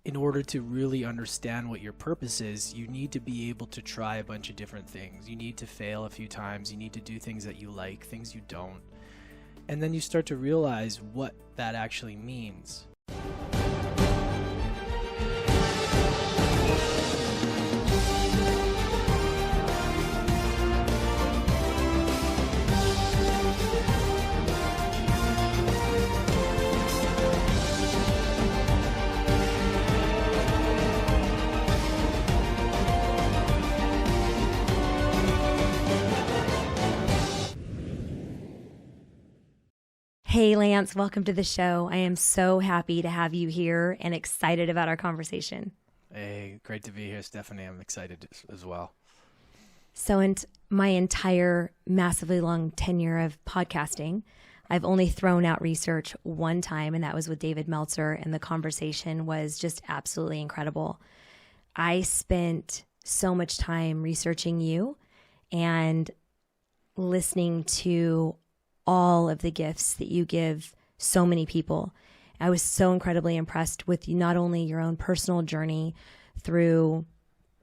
in order to really understand what your purpose is, you need to be able to try a bunch of different things. You need to fail a few times. You need to do things that you like, things you don't. And then you start to realize what that actually means. Hey, Lance, welcome to the show. I am so happy to have you here and excited about our conversation. Hey, great to be here, Stephynie. I'm excited as well. So in my entire massively long tenure of podcasting, I've only thrown out research one time, and that was with David Meltzer, and the conversation was just absolutely incredible. I spent so much time researching you and listening to all of the gifts that you give so many people. I was so incredibly impressed with not only your own personal journey through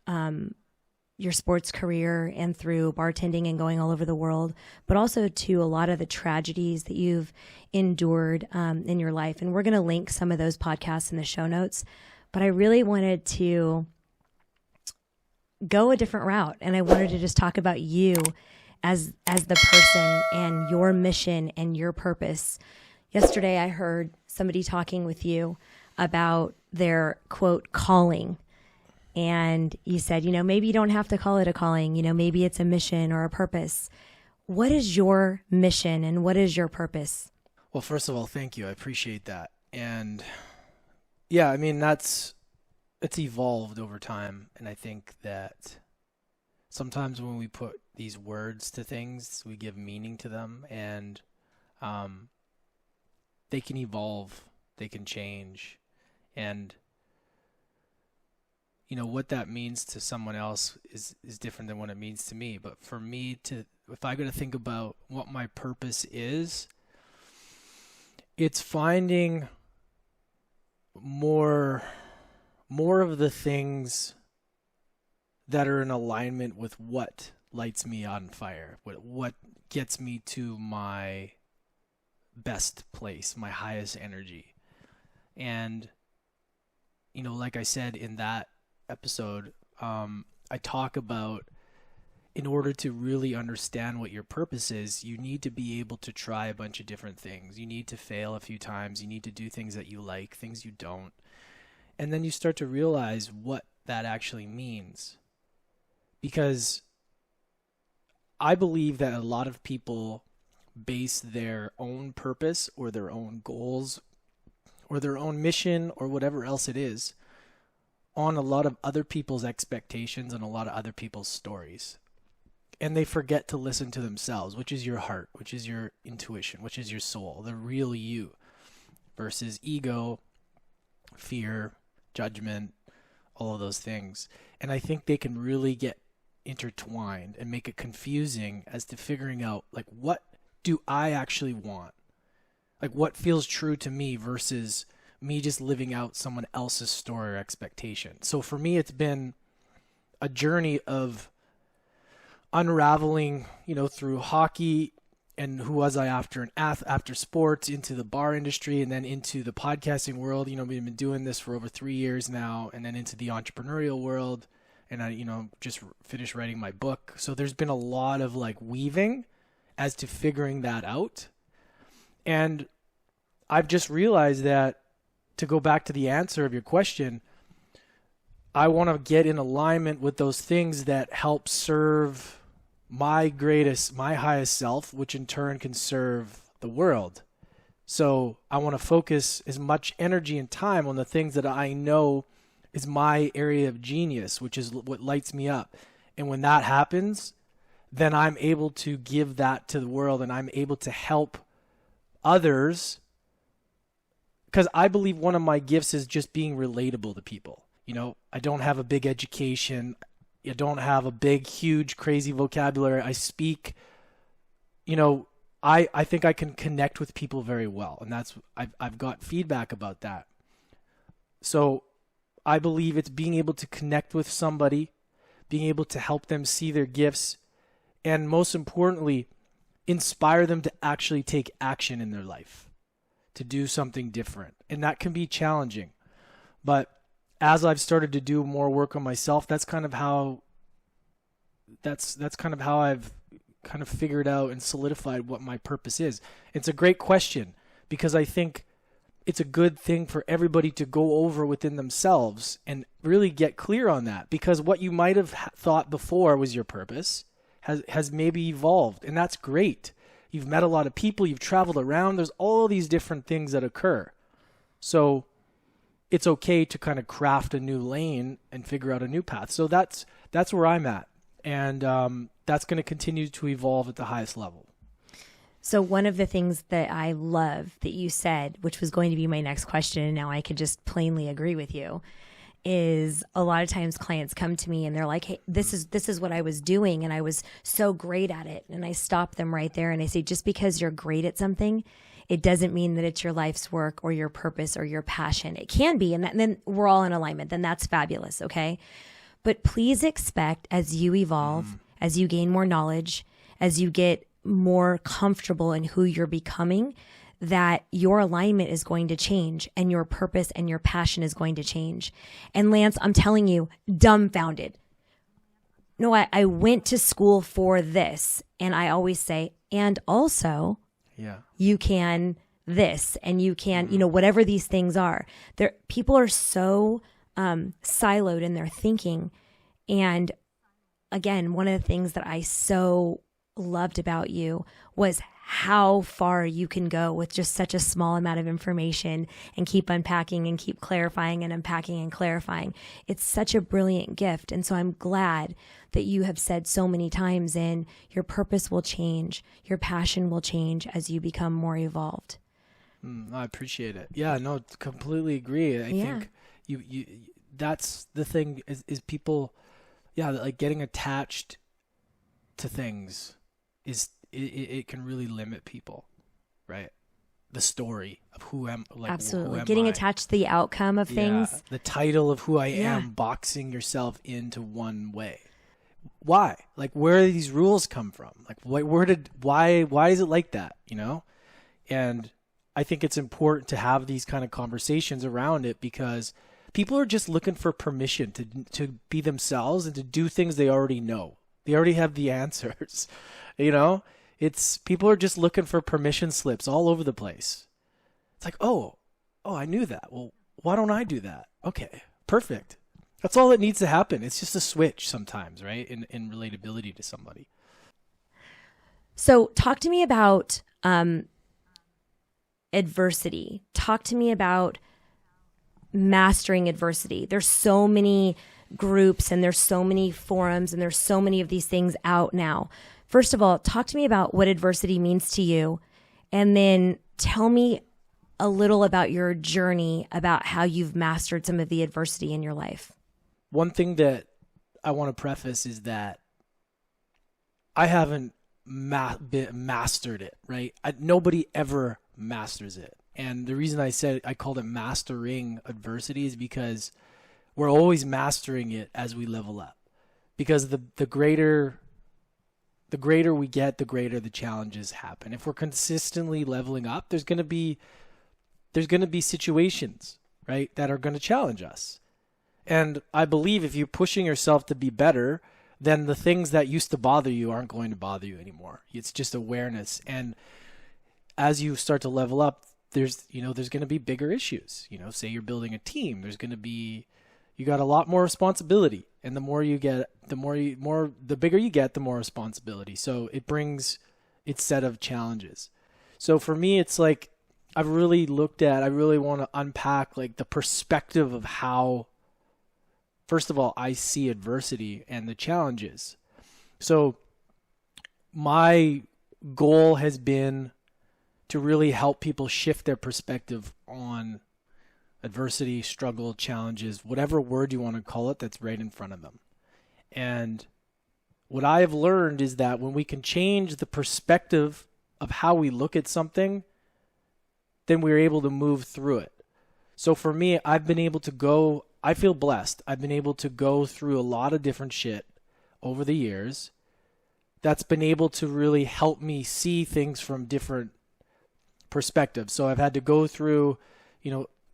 your sports career and through bartending and going all over the world, but also to a lot of the tragedies that you've endured in your life. And we're going to link some of those podcasts in the show notes. But I really wanted to go a different route, and I wanted to just talk about you as the person and your mission and your purpose. Yesterday, I heard somebody talking with you about their, quote, calling. And you said, maybe you don't have to call it a calling. Maybe it's a mission or a purpose. What is your mission and what is your purpose? Well, first of all, thank you. I appreciate that. And yeah, I mean, it's evolved over time. And I think that sometimes when we put these words to things, we give meaning to them, and they can evolve, they can change. And what that means to someone else is different than what it means to me. But for me, if I got to think about what my purpose is, it's finding more of the things that are in alignment with what lights me on fire, what gets me to my best place, my highest energy. And, like I said in that episode, I talk about, in order to really understand what your purpose is, you need to be able to try a bunch of different things. You need to fail a few times. You need to do things that you like, things you don't. And then you start to realize what that actually means. Because I believe that a lot of people base their own purpose or their own goals or their own mission or whatever else it is on a lot of other people's expectations and a lot of other people's stories. And they forget to listen to themselves, which is your heart, which is your intuition, which is your soul, the real you, versus ego, fear, judgment, all of those things. And I think they can really get intertwined and make it confusing as to figuring out, like, what do I actually want? Like, what feels true to me versus me just living out someone else's story or expectation. So for me, it's been a journey of unraveling, through hockey and who was I after sports, into the bar industry, and then into the podcasting world. We've been doing this for over 3 years now, and then into the entrepreneurial world. And I, just finished writing my book. So there's been a lot of weaving as to figuring that out. And I've just realized that, to go back to the answer of your question, I want to get in alignment with those things that help serve my highest self, which in turn can serve the world. So I want to focus as much energy and time on the things that I know is my area of genius, which is what lights me up. And when that happens, then I'm able to give that to the world, and I'm able to help others, because I believe one of my gifts is just being relatable to people. I don't have a big education. I don't have a big, huge, crazy vocabulary. I speak, I think I can connect with people very well. And I've got feedback about that. So I believe it's being able to connect with somebody, being able to help them see their gifts, and most importantly, inspire them to actually take action in their life, to do something different. And that can be challenging. But as I've started to do more work on myself, that's kind of how I've kind of figured out and solidified what my purpose is. It's a great question, because I think it's a good thing for everybody to go over within themselves and really get clear on that, because what you might have thought before was your purpose has maybe evolved, and that's great. You've met a lot of people, you've traveled around, there's all these different things that occur. So it's okay to kind of craft a new lane and figure out a new path. So that's where I'm at. And that's going to continue to evolve at the highest level. So one of the things that I love that you said, which was going to be my next question, and now I can just plainly agree with you, is a lot of times clients come to me and they're like, hey, this is what I was doing and I was so great at it. And I stop them right there and I say, just because you're great at something, it doesn't mean that it's your life's work or your purpose or your passion. It can be, and then we're all in alignment. Then that's fabulous, okay? But please expect, as you evolve, as you gain more knowledge, as you get more comfortable in who you're becoming, that your alignment is going to change and your purpose and your passion is going to change. And Lance, I'm telling you, dumbfounded. No, I went to school for this. And I always say, and also, you can this, and you can, whatever these things are. People are so siloed in their thinking. And again, one of the things that I so loved about you was how far you can go with just such a small amount of information and keep unpacking and keep clarifying and unpacking and clarifying. It's such a brilliant gift. And so I'm glad that you have said so many times in your purpose will change, your passion will change as you become more evolved. I appreciate it. Yeah, no, completely agree. I think you that's the thing is people, like getting attached to things it can really limit people, right? The story of who am like absolutely who am getting I? attached to the outcome of things. The title of who I am, boxing yourself into one way. Why? Like, where do these rules come from? Like, why is it like that? And I think it's important to have these kind of conversations around it, because people are just looking for permission to be themselves and to do things they already know. They already have the answers. It's people are just looking for permission slips all over the place. It's like, oh, I knew that. Well, why don't I do that? Okay, perfect. That's all that needs to happen. It's just a switch sometimes, right? In relatability to somebody. So talk to me about adversity. Talk to me about mastering adversity. There's so many groups and there's so many forums and there's so many of these things out now. First of all, talk to me about what adversity means to you, and then tell me a little about your journey, about how you've mastered some of the adversity in your life. One thing that I want to preface is that I haven't mastered it, right? Nobody ever masters it. And the reason I called it mastering adversity is because we're always mastering it as we level up. Because the greater we get, the greater the challenges happen. If we're consistently leveling up, there's going to be situations, right, that are going to challenge us. And I believe if you're pushing yourself to be better, then the things that used to bother you aren't going to bother you anymore. It's just awareness. And as you start to level up, there's going to be bigger issues. Say you're building a team, you got a lot more responsibility. And the more you get, the bigger you get, the more responsibility. So it brings its set of challenges. So for me, it's like, I really want to unpack like the perspective of how, first of all, I see adversity and the challenges. So my goal has been to really help people shift their perspective on adversity, struggle, challenges, whatever word you want to call it, that's right in front of them. And what I have learned is that when we can change the perspective of how we look at something, then we're able to move through it. So for me, I've been able to go I feel blessed. I've been able to go through a lot of different shit over the years that's been able to really help me see things from different perspectives. So I've had to go through,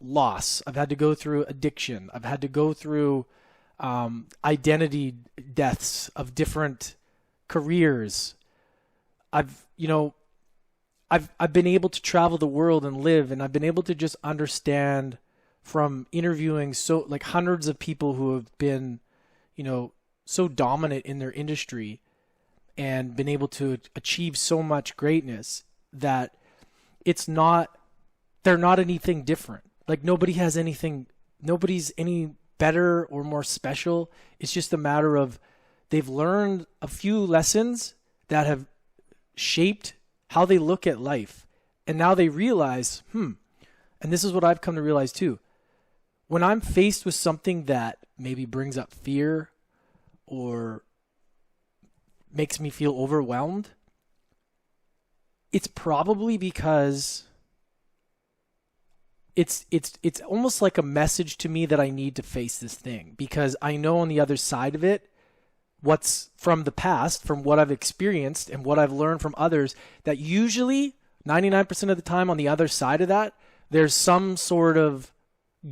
loss. I've had to go through addiction. I've had to go through identity deaths of different careers. I've been able to travel the world and live, and I've been able to just understand from interviewing hundreds of people who have been, so dominant in their industry and been able to achieve so much greatness that they're not anything different. Like nobody's any better or more special. It's just a matter of they've learned a few lessons that have shaped how they look at life. And now they realize, and this is what I've come to realize too. When I'm faced with something that maybe brings up fear or makes me feel overwhelmed, it's probably because it's almost like a message to me that I need to face this thing, because I know on the other side of it, what's from the past, from what I've experienced and what I've learned from others, that usually 99% of the time on the other side of that, there's some sort of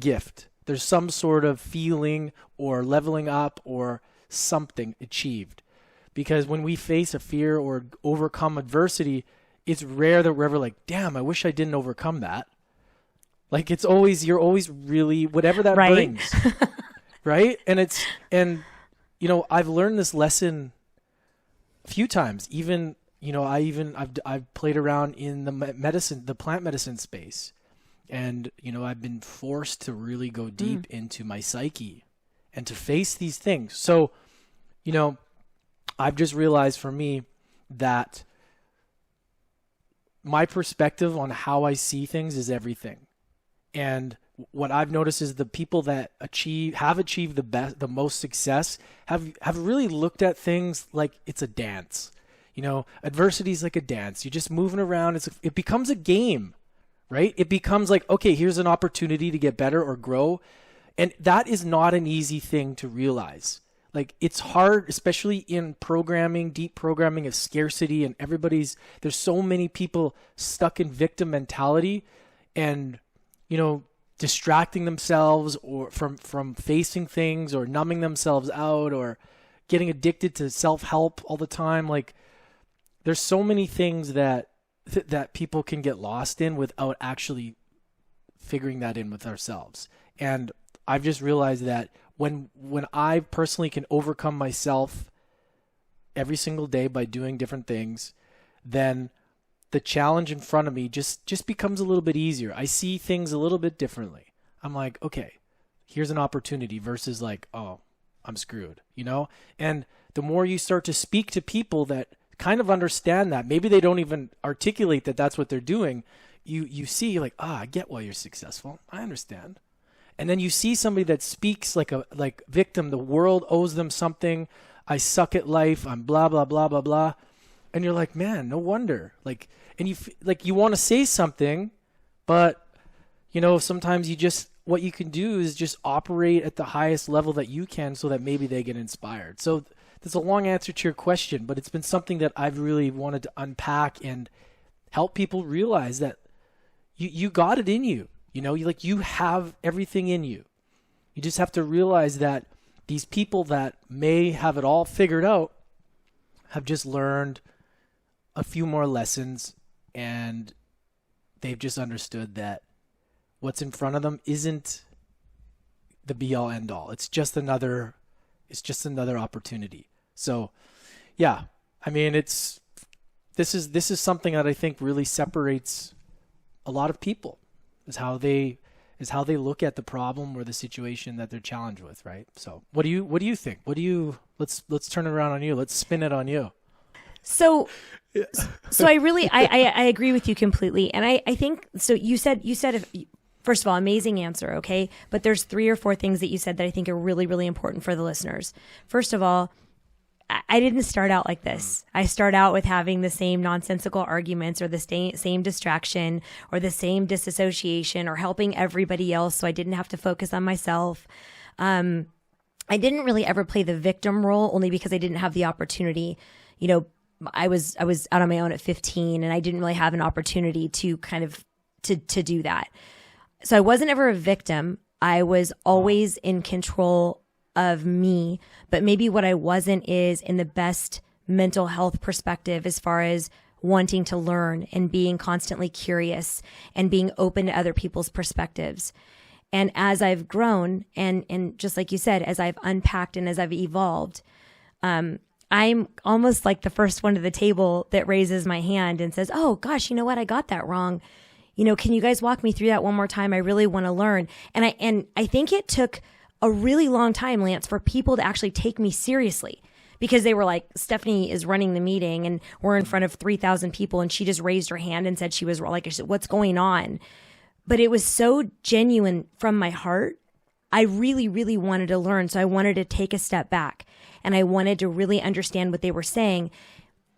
gift. There's some sort of feeling or leveling up or something achieved. Because when we face a fear or overcome adversity, it's rare that we're ever like, damn, I wish I didn't overcome that. Like you're always really, whatever that brings. Right? And I've learned this lesson a few times. Even, I've played around in the plant medicine space. And, I've been forced to really go deep into my psyche and to face these things. So, I've just realized for me that my perspective on how I see things is everything. And what I've noticed is the people that have achieved the most success have really looked at things like it's a dance. Adversity is like a dance. You're just moving around. It becomes a game, right? It becomes like, okay, here's an opportunity to get better or grow. And that is not an easy thing to realize. Like it's hard, especially in programming, deep programming of scarcity, and there's so many people stuck in victim mentality and, distracting themselves or from facing things or numbing themselves out or getting addicted to self-help all the time. Like there's so many things that people can get lost in without actually figuring that in with ourselves. And I've just realized that when I personally can overcome myself every single day by doing different things, then the challenge in front of me just becomes a little bit easier. I see things a little bit differently. I'm like, okay, here's an opportunity versus like, oh, I'm screwed, And the more you start to speak to people that kind of understand that, maybe they don't even articulate that that's what they're doing, you see like, I get why you're successful. I understand. And then you see somebody that speaks like victim, the world owes them something. I suck at life. I'm blah, blah, blah, blah, blah. And you're like, man, no wonder. And you want to say something, but sometimes what you can do is just operate at the highest level that you can so that maybe they get inspired. So that's a long answer to your question, but it's been something that I've really wanted to unpack and help people realize that you got it in you. You have everything in you. You just have to realize that these people that may have it all figured out have just learned a few more lessons, and they've just understood that what's in front of them isn't the be all end all. It's just another opportunity. So yeah, I mean, this is something that I think really separates a lot of people is how they look at the problem or the situation that they're challenged with, right? So what do you think? Let's turn it around on you. Let's spin it on you. So I agree with you completely. And I think, so you said, first of all, amazing answer. Okay. But there's 3 or 4 things that you said that I think are really, really important for the listeners. First of all, I didn't start out like this. I start out with having the same nonsensical arguments or the same distraction or the same disassociation or helping everybody else so I didn't have to focus on myself. I didn't really ever play the victim role, only because I didn't have the opportunity. You know, I was out on my own at 15, and I didn't really have an opportunity to kind of to do that. So I wasn't ever a victim. I was always in control of me, but maybe what I wasn't is in the best mental health perspective, as far as wanting to learn and being constantly curious and being open to other people's perspectives. And as I've grown, and just like you said, as I've unpacked and as I've evolved, I'm almost like the first one to the table that raises my hand and says, oh gosh, you know what? I got that wrong. You know, can you guys walk me through that one more time? I really want to learn. And I think it took a really long time, Lance, for people to actually take me seriously, because they were like, Stephynie is running the meeting and we're in front of 3,000 people, and she just raised her hand and said she was wrong. Like, I said, what's going on? But it was so genuine from my heart. I really, really wanted to learn. So I wanted to take a step back, and I wanted to really understand what they were saying.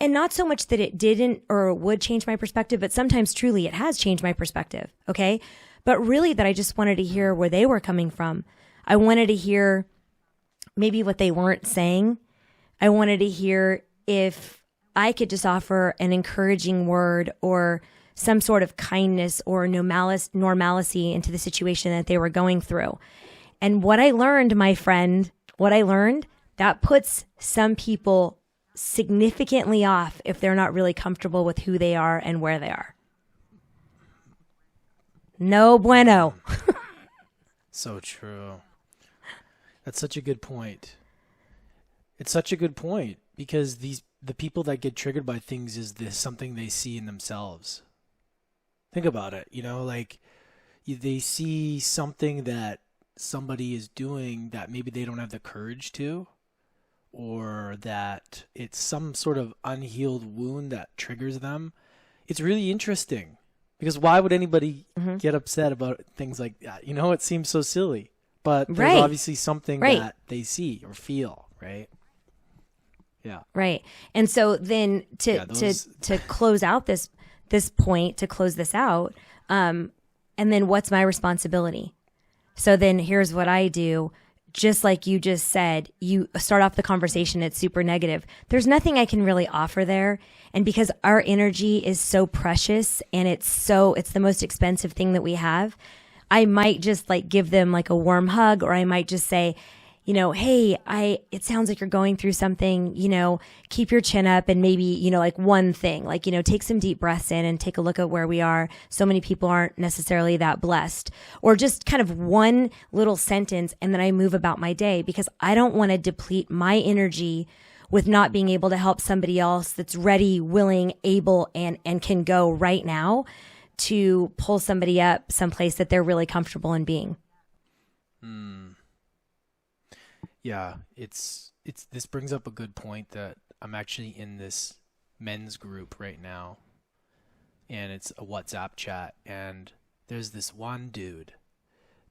And not so much that it didn't or would change my perspective, but sometimes truly it has changed my perspective. Okay. But really that I just wanted to hear where they were coming from. I wanted to hear maybe what they weren't saying. I wanted to hear if I could just offer an encouraging word or some sort of kindness or normalcy into the situation that they were going through. And what I learned, my friend, that puts some people significantly off if they're not really comfortable with who they are and where they are. No bueno. So true. That's such a good point. It's such a good point, because the people that get triggered by things is this something they see in themselves. Think about it, you know, like they see something that somebody is doing that maybe they don't have the courage to, or that it's some sort of unhealed wound that triggers them. It's really interesting, because why would anybody get upset about things like that? You know, it seems so silly, but there's obviously something that they see or feel, right? Yeah. Right. And so then to close out this point, to close this out, and then what's my responsibility? So then here's what I do. Just like you just said, you start off the conversation, it's super negative. There's nothing I can really offer there. And because our energy is so precious and it's the most expensive thing that we have, I might just like give them like a warm hug, or I might just say, you know, hey, it sounds like you're going through something, you know, keep your chin up, and maybe, you know, like one thing, like, you know, take some deep breaths in and take a look at where we are. So many people aren't necessarily that blessed, or just kind of one little sentence. And then I move about my day, because I don't want to deplete my energy with not being able to help somebody else that's ready, willing, able, and can go right now to pull somebody up someplace that they're really comfortable in being. Yeah, it's this brings up a good point, that I'm actually in this men's group right now, and it's a WhatsApp chat, and there's this one dude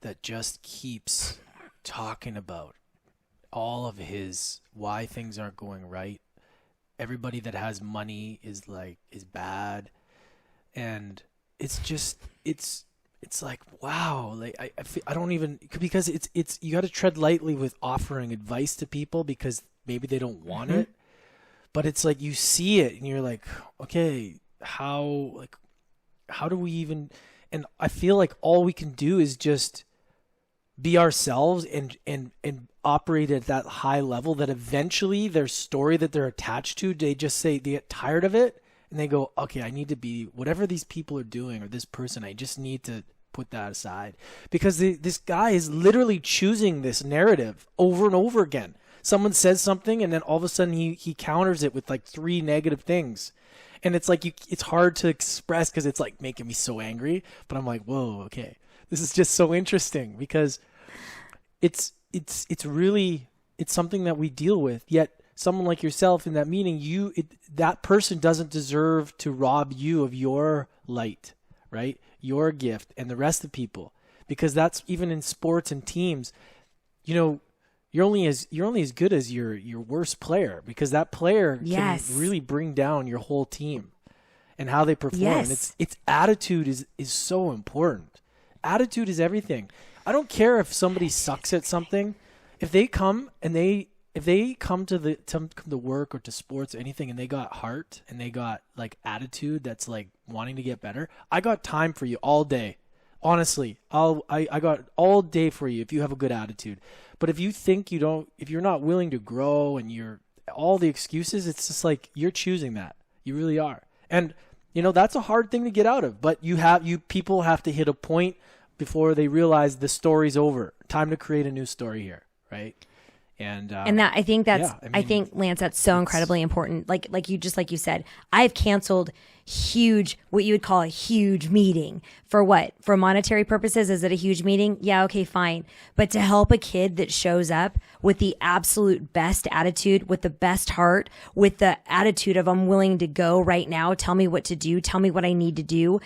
that just keeps talking about all of his why things aren't going right. Everybody that has money is bad, and it's like, wow, like I don't even, because it's you got to tread lightly with offering advice to people, because maybe they don't want it, but it's like you see it and you're like, okay, how do we even? And I feel like all we can do is just be ourselves and operate at that high level, that eventually their story that they're attached to, they just say they get tired of it. And they go, okay, I need to be whatever these people are doing, or this person, I just need to put that aside. Because this guy is literally choosing this narrative over and over again. Someone says something, and then all of a sudden he counters it with like 3 negative things. And it's like, it's hard to express, because it's like making me so angry. But I'm like, whoa, okay. This is just so interesting, because it's really something that we deal with. Yet someone like yourself in that meeting, that person doesn't deserve to rob you of your light, right? Your gift, and the rest of people, because that's even in sports and teams. You know, you're only as good as your worst player, because that player can really bring down your whole team and how they perform. It's attitude is so important. Attitude is everything. I don't care if somebody sucks at something. If they come and if they come to work or to sports or anything and they got heart and they got like attitude that's like wanting to get better, I got time for you all day. Honestly, I got all day for you if you have a good attitude. But if you think if you're not willing to grow and you're all the excuses, it's just like you're choosing that. You really are. And that's a hard thing to get out of, but people have to hit a point before they realize the story's over. Time to create a new story here, right? And that I think I think, Lance, that's so incredibly important. Like you said, I've canceled what you would call a huge meeting. For what? For monetary purposes, is it a huge meeting? Yeah, okay, fine. But to help a kid that shows up with the absolute best attitude, with the best heart, with the attitude of I'm willing to go right now, tell me what to do, tell me what I need to do,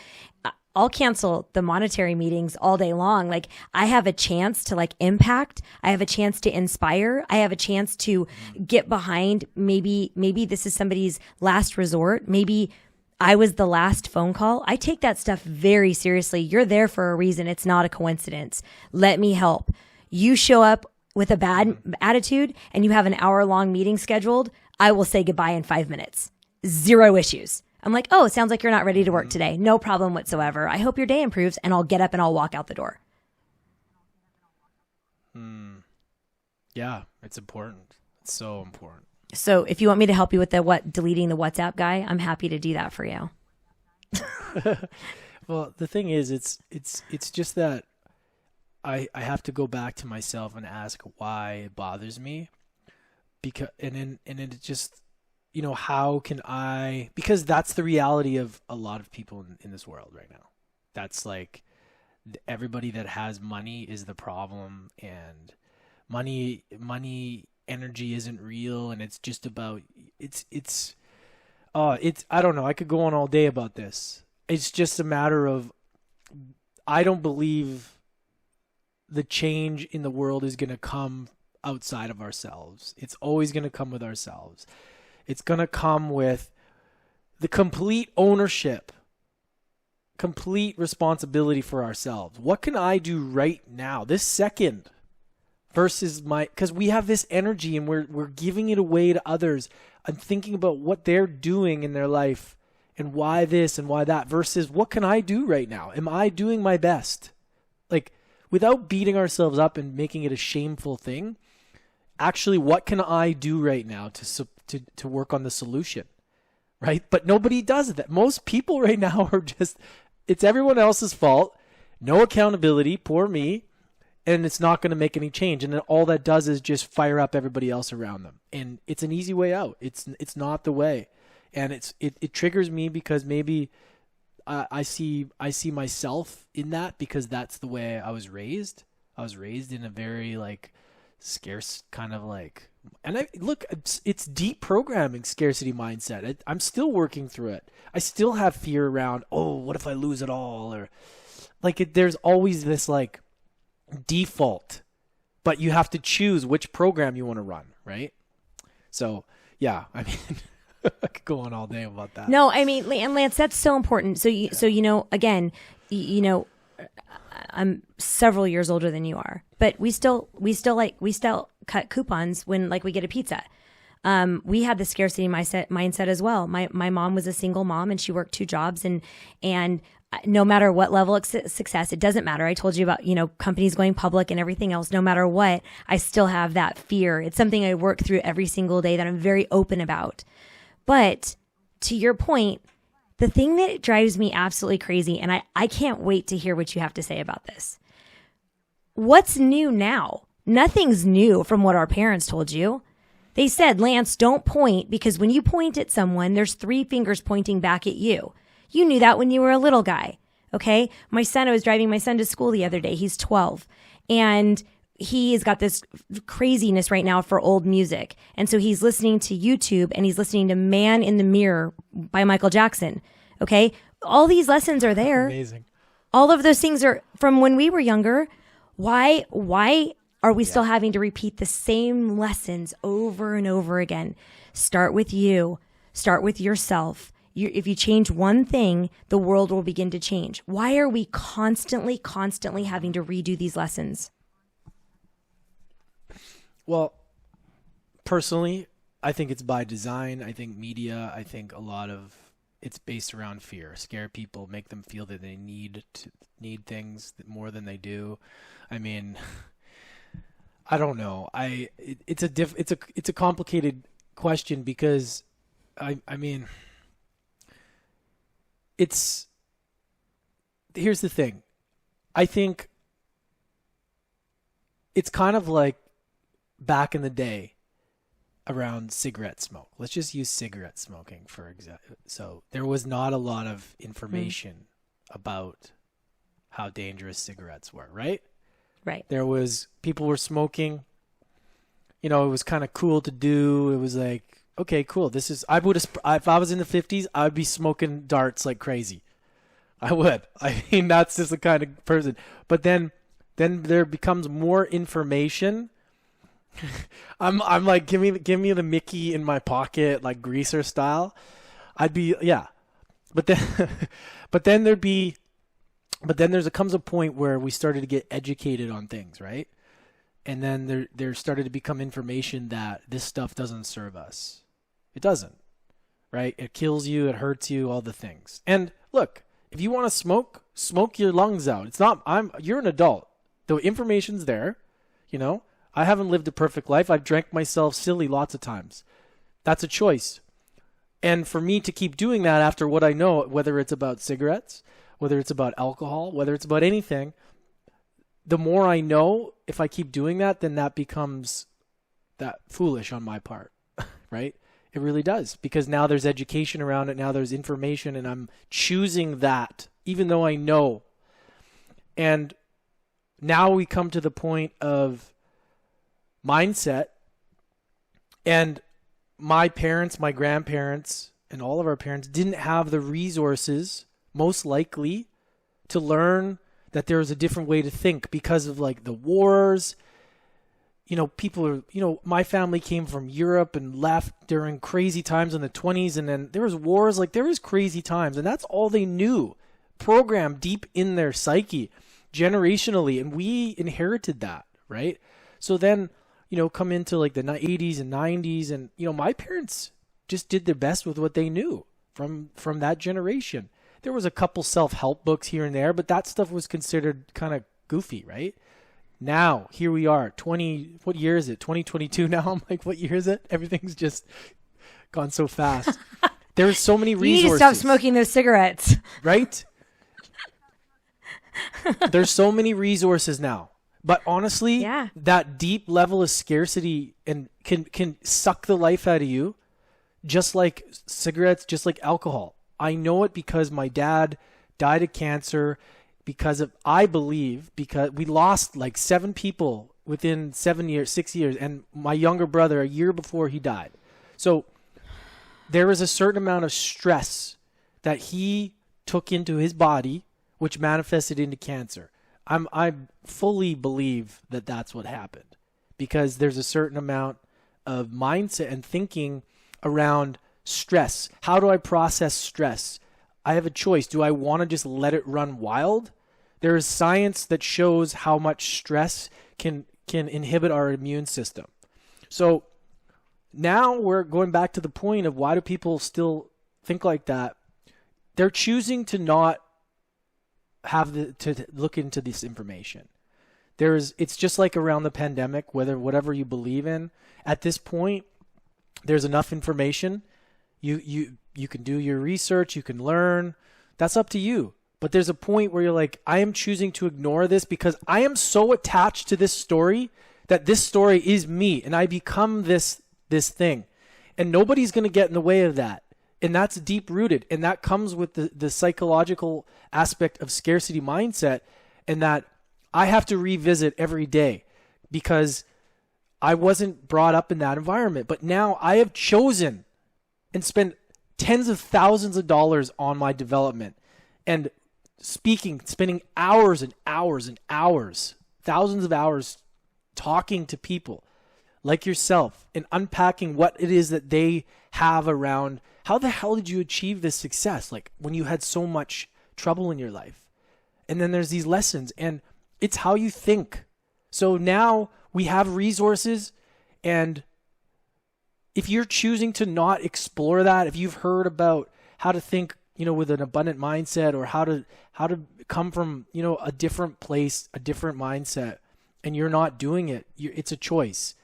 I'll cancel the monetary meetings all day long. Like, I have a chance to like impact. I have a chance to inspire. I have a chance to get behind. Maybe this is somebody's last resort. Maybe I was the last phone call. I take that stuff very seriously. You're there for a reason. It's not a coincidence. Let me help. You show up with a bad attitude and you have an hour-long meeting scheduled, I will say goodbye in 5 minutes. Zero issues. I'm like, oh, it sounds like you're not ready to work today. No problem whatsoever. I hope your day improves, and I'll get up and I'll walk out the door. Yeah, it's important. It's so important. So if you want me to help you with deleting the WhatsApp guy, I'm happy to do that for you. Well, the thing is, it's just that I have to go back to myself and ask why it bothers me, because and it just, how can I, because that's the reality of a lot of people in this world right now. That's like everybody that has money is the problem, and money energy isn't real, and it's just about it's I don't know. I could go on all day about this. It's just a matter of, I don't believe the change in the world is going to come outside of ourselves. It's always going to come with ourselves. It's going to come with the complete ownership, complete responsibility for ourselves. What can I do right now, this second, versus because we have this energy and we're giving it away to others. I'm thinking about what they're doing in their life and why this and why that, versus what can I do right now? Am I doing my best? Like, without beating ourselves up and making it a shameful thing, actually, what can I do right now to work on the solution, right? But nobody does that. Most people right now are just, it's everyone else's fault, no accountability, poor me, and it's not going to make any change. And then all that does is just fire up everybody else around them. And it's an easy way out. It's not the way. And it triggers me because maybe I see myself in that, because that's the way I was raised. I was raised in a very like scarce kind of like, and it's deep programming, scarcity mindset. I'm still working through it. I still have fear around, oh, what if I lose it all? Or like there's always this like default, but you have to choose which program you want to run, right? So yeah, I mean, I could go on all day about that. No, I mean, and Lance, that's so important. So again, I'm several years older than you are, but we still cut coupons when like we get a pizza. We had the scarcity mindset as well. My mom was a single mom and she worked 2 jobs, and no matter what level of success, it doesn't matter. I told you about, companies going public and everything else. No matter what, I still have that fear. It's something I work through every single day that I'm very open about. But to your point, the thing that drives me absolutely crazy, and I can't wait to hear what you have to say about this. What's new now? Nothing's new from what our parents told you. They said, Lance, don't point, because when you point at someone, there's 3 fingers pointing back at you. You knew that when you were a little guy, okay? I was driving my son to school the other day. He's 12, and he has got this craziness right now for old music. And so he's listening to YouTube, and he's listening to Man in the Mirror by Michael Jackson, okay? All these lessons are there. Amazing. All of those things are from when we were younger. Why are we still having to repeat the same lessons over and over again? Start with you. Start with yourself. if you change one thing, the world will begin to change. Why are we constantly having to redo these lessons? Well, personally, I think it's by design. I think media, I think a lot of it's based around fear. Scare people, make them feel that they need things more than they do. I mean, I don't know. It's a complicated question because I mean, here's the thing. I think it's kind of like back in the day around cigarette smoke. Let's just use cigarette smoking for example. So there was not a lot of information about how dangerous cigarettes were, right? Right. There was, people were smoking, it was kind of cool to do. It was like, okay, cool. If I was in the 50s, I would be smoking darts like crazy. I would. I mean, that's just the kind of person. But then there becomes more information. I'm like, give me the Mickey in my pocket, like greaser style. I'd be, yeah. But then there comes a point where we started to get educated on things, right? And then there started to become information that this stuff doesn't serve us. It doesn't, right? It kills you, it hurts you, all the things. And look, if you want to smoke your lungs out. You're an adult. The information's there, I haven't lived a perfect life. I've drank myself silly lots of times. That's a choice. And for me to keep doing that after what I know, whether it's about cigarettes, whether it's about alcohol, whether it's about anything, the more I know, if I keep doing that, then that becomes that foolish on my part, right? It really does, because now there's education around it. Now there's information, and I'm choosing that, even though I know. And now we come to the point of mindset, and my parents, my grandparents, and all of our parents didn't have the resources, most likely, to learn that there was a different way to think because of like the wars. People are, my family came from Europe and left during crazy times in the 20s, and then there was wars, like there was crazy times, and that's all they knew, programmed deep in their psyche, generationally, and we inherited that, right? So then, come into like the 80s and 90s, and, my parents just did their best with what they knew from that generation. There was a couple self-help books here and there, but that stuff was considered kind of goofy, right? Now, here we are, what year is it? 2022 now? I'm like, what year is it? Everything's just gone so fast. There's so many resources. You need to stop smoking those cigarettes. Right? There's so many resources now. But honestly, that deep level of scarcity and can suck the life out of you, just like cigarettes, just like alcohol. I know it because my dad died of cancer because we lost like 7 people within 6 years, and my younger brother a year before he died. So there was a certain amount of stress that he took into his body, which manifested into cancer. I fully believe that that's what happened, because there's a certain amount of mindset and thinking around stress. How do I process stress? I have a choice. Do I want to just let it run wild? There is science that shows how much stress can inhibit our immune system. So now we're going back to the point of, why do people still think like that? They're choosing to not to look into this information. It's just like around the pandemic, whatever you believe in, at this point, there's enough information. You can do your research, you can learn. That's up to you. But there's a point where you're like, I am choosing to ignore this because I am so attached to this story that this story is me, and I become this thing. And nobody's going to get in the way of that. And that's deep rooted. And that comes with the psychological aspect of scarcity mindset, and that I have to revisit every day because I wasn't brought up in that environment. But now I have chosen and spent tens of thousands of dollars on my development and spending hours and hours and hours, thousands of hours talking to people like yourself and unpacking what it is that they have around how the hell did you achieve this success? Like when you had so much trouble in your life. And then there's these lessons, and it's how you think. So now we have resources, and if you're choosing to not explore that, if you've heard about how to think, with an abundant mindset, or how to come from, a different place, a different mindset, and you're not doing it, it's a choice.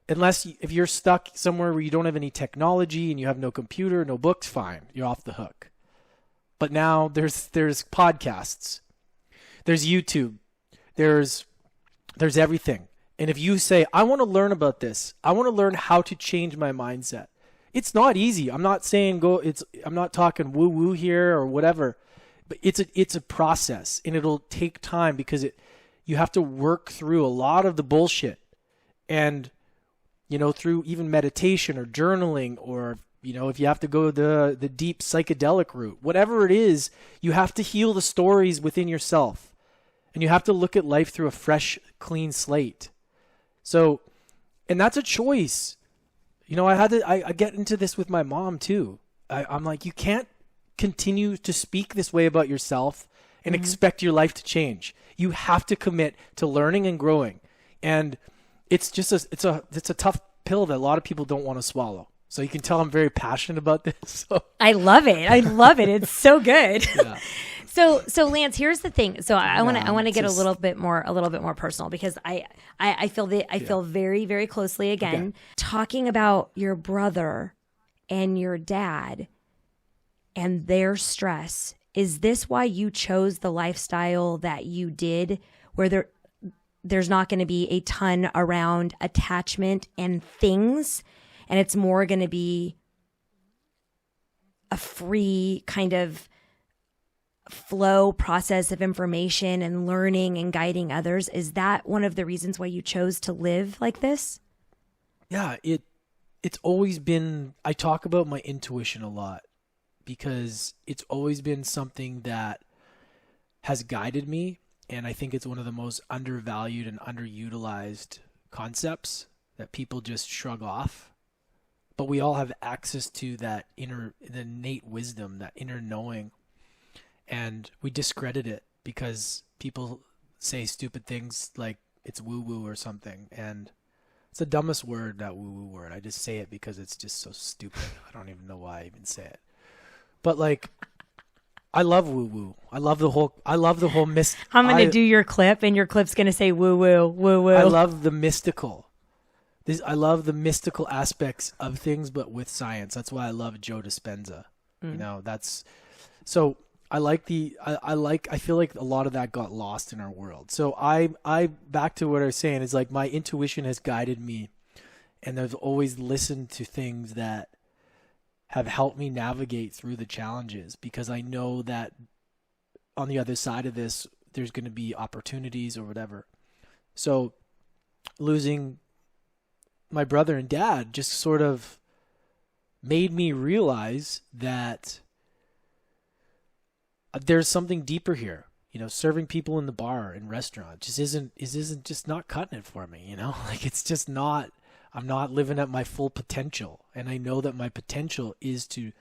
If you're stuck somewhere where you don't have any technology and you have no computer, no books, fine, you're off the hook. But now there's podcasts, there's YouTube, there's everything. And if you say, I want to learn about this, I want to learn how to change my mindset. It's not easy. I'm not saying I'm not talking woo woo here or whatever, but it's a process, and it'll take time because you have to work through a lot of the bullshit, and through even meditation or journaling, or if you have to go the deep psychedelic route, whatever it is, you have to heal the stories within yourself, and you have to look at life through a fresh, clean slate. So, and that's a choice. I get into this with my mom too. I'm like, you can't continue to speak this way about yourself and expect your life to change. You have to commit to learning and growing. And it's just it's a tough pill that a lot of people don't want to swallow. So you can tell I'm very passionate about this. So. I love it. It's so good. Yeah. So Lance, here's the thing. So I want to get a little bit more personal, because I feel very, very closely again talking about your brother and your dad and their stress. Is this why you chose the lifestyle that you did, where there's not going to be a ton around attachment and things, and it's more going to be a free kind of flow process of information and learning and guiding others? Is that one of the reasons why you chose to live like this? Yeah, it's always been, I talk about my intuition a lot, because it's always been something that has guided me, and I think it's one of the most undervalued and underutilized concepts that people just shrug off. But we all have access to that the innate wisdom, that inner knowing. And we discredit it because people say stupid things like it's woo-woo or something. And it's the dumbest word, that woo-woo word. I just say it because it's just so stupid. I don't even know why I even say it. But like, I love woo-woo. I love the whole I'm going to do your clip, and your clip's going to say woo-woo, woo-woo. I love the mystical. I love the mystical aspects of things, but with science. That's why I love Joe Dispenza. So I feel like a lot of that got lost in our world. So I back to what I was saying is like my intuition has guided me, and I've always listened to things that have helped me navigate through the challenges, because I know that on the other side of this, there's going to be opportunities or whatever. So losing my brother and dad just sort of made me realize that there's something deeper here. Serving people in the bar and restaurant just isn't just not cutting it for me. Like it's just not. I'm not living at my full potential, and I know that my potential is to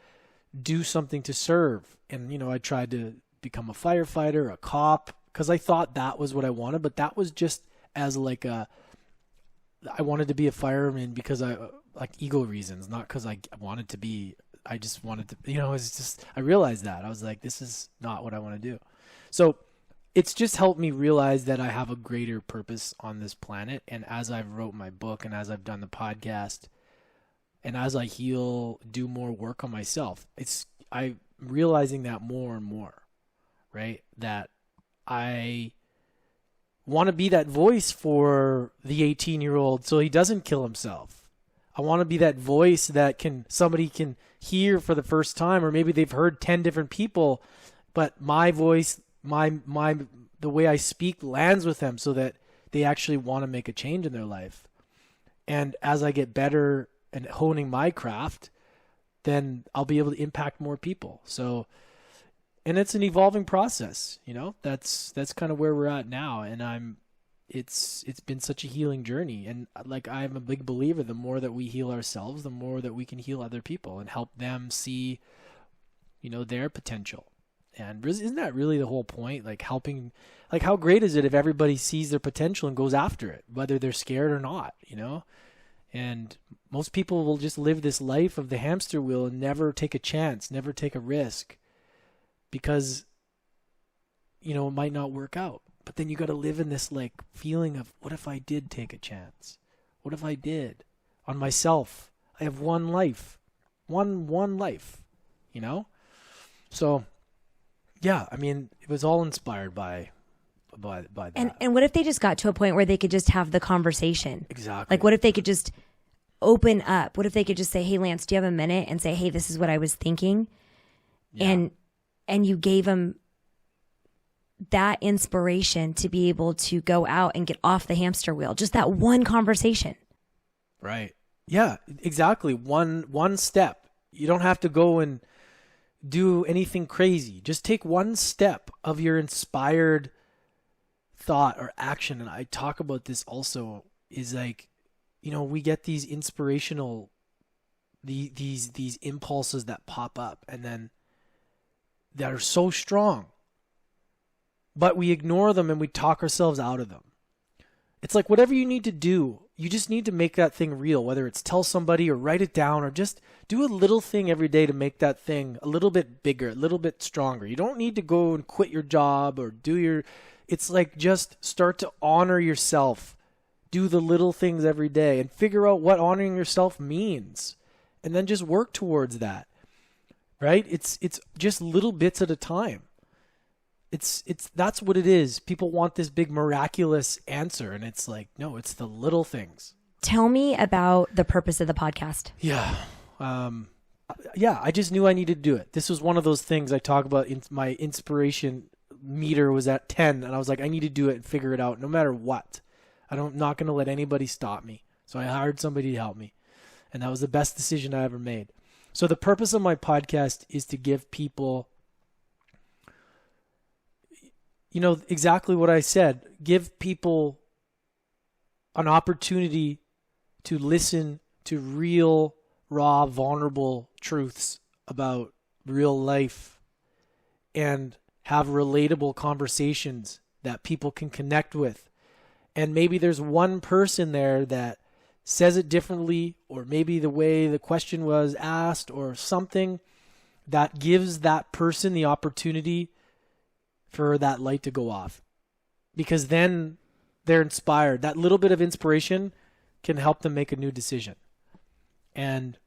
do something to serve. And I tried to become a firefighter, a cop, because I thought that was what I wanted. But that was just as like I wanted to be a fireman because I like ego reasons, not because I wanted to be. I just wanted to, it's just, I realized that. I was like, this is not what I want to do. So it's just helped me realize that I have a greater purpose on this planet. And as I've wrote my book, and as I've done the podcast, and as I do more work on myself, I'm realizing that more and more, right? That I want to be that voice for the 18-year-old so he doesn't kill himself. I want to be that voice that somebody can hear for the first time, or maybe they've heard 10 different people, but my voice, the way I speak lands with them so that they actually want to make a change in their life. And as I get better and honing my craft, then I'll be able to impact more people. So, and it's an evolving process, That's kind of where we're at now, and it's been such a healing journey. And like, I'm a big believer, the more that we heal ourselves, the more that we can heal other people and help them see, their potential. And isn't that really the whole point? Like helping, like how great is it if everybody sees their potential and goes after it, whether they're scared or not, And most people will just live this life of the hamster wheel and never take a chance, never take a risk because, it might not work out. But then you got to live in this like feeling of, what if I did take a chance? What if I did on myself? I have one life, one life, So yeah, I mean, it was all inspired by that. And what if they just got to a point where they could just have the conversation? Exactly. Like, what if they could just open up? What if they could just say, hey, Lance, do you have a minute? And say, hey, this is what I was thinking. Yeah. And you gave them that inspiration to be able to go out and get off the hamster wheel. Just that one conversation. Right. Yeah, exactly. One step. You don't have to go and do anything crazy. Just take one step of your inspired thought or action. And I talk about this also, is like, we get these inspirational, these impulses that pop up and then that are so strong, but we ignore them and we talk ourselves out of them. It's like whatever you need to do, you just need to make that thing real, whether it's tell somebody or write it down or just do a little thing every day to make that thing a little bit bigger, a little bit stronger. You don't need to go and quit your job or it's like just start to honor yourself. Do the little things every day and figure out what honoring yourself means and then just work towards that, right? It's just little bits at a time. That's what it is. People want this big miraculous answer, and it's like, no, it's the little things. Tell me about the purpose of the podcast. Yeah. I just knew I needed to do it. This was one of those things I talk about. My inspiration meter was at 10, and I was like, I need to do it and figure it out no matter what. I'm not going to let anybody stop me. So I hired somebody to help me, and that was the best decision I ever made. So the purpose of my podcast is to give people, exactly what I said, give people an opportunity to listen to real, raw, vulnerable truths about real life and have relatable conversations that people can connect with. And maybe there's one person there that says it differently, or maybe the way the question was asked or something that gives that person the opportunity for that light to go off, because then they're inspired. That little bit of inspiration can help them make a new decision and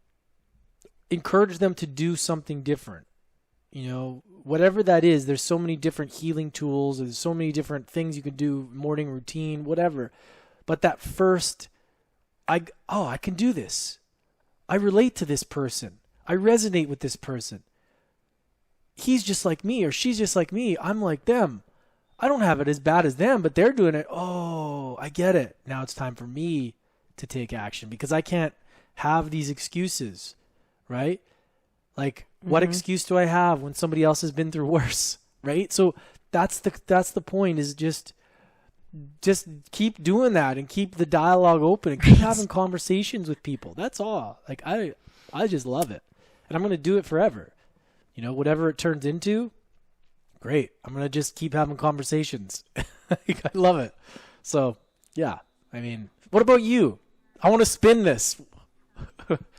encourage them to do something different. Whatever that is, there's so many different healing tools. There's so many different things you can do, morning routine, whatever. But that first, I can do this. I relate to this person. I resonate with this person. He's just like me, or she's just like me. I'm like them. I don't have it as bad as them, but they're doing it. Oh, I get it. Now it's time for me to take action, because I can't have these excuses, right? Like, what excuse do I have when somebody else has been through worse, right? So that's the point, is just keep doing that and keep the dialogue open and keep having conversations with people. That's all. Like, I just love it, and I'm going to do it forever. Whatever it turns into, great. I'm going to just keep having conversations. I love it. So, yeah. I mean, what about you? I want to spin this.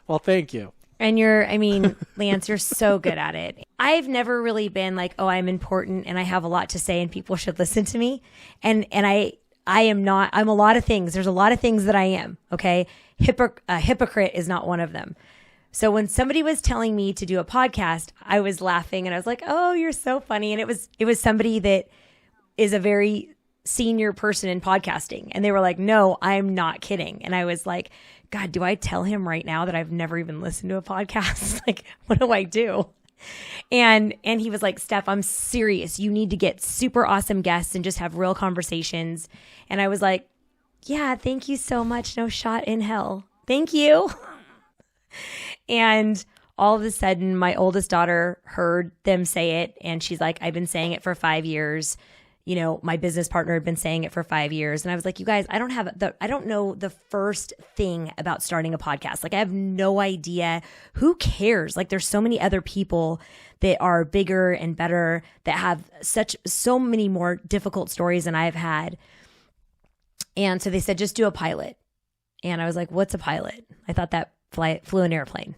Well, thank you. And Lance, you're so good at it. I've never really been like, oh, I'm important and I have a lot to say and people should listen to me. And I am not. I'm a lot of things. There's a lot of things that I am. Okay. A hypocrite is not one of them. So when somebody was telling me to do a podcast, I was laughing and I was like, oh, you're so funny. And it was somebody that is a very senior person in podcasting. And they were like, no, I'm not kidding. And I was like, God, do I tell him right now that I've never even listened to a podcast? Like, what do I do? And he was like, Steph, I'm serious. You need to get super awesome guests and just have real conversations. And I was like, yeah, thank you so much. No shot in hell. Thank you. And all of a sudden, my oldest daughter heard them say it. And she's like, I've been saying it for 5 years. my business partner had been saying it for 5 years. And I was like, you guys, I don't know the first thing about starting a podcast. Like, I have no idea. Who cares? Like, there's so many other people that are bigger and better that have so many more difficult stories than I've had. And so they said, just do a pilot. And I was like, what's a pilot? I thought that flew an airplane.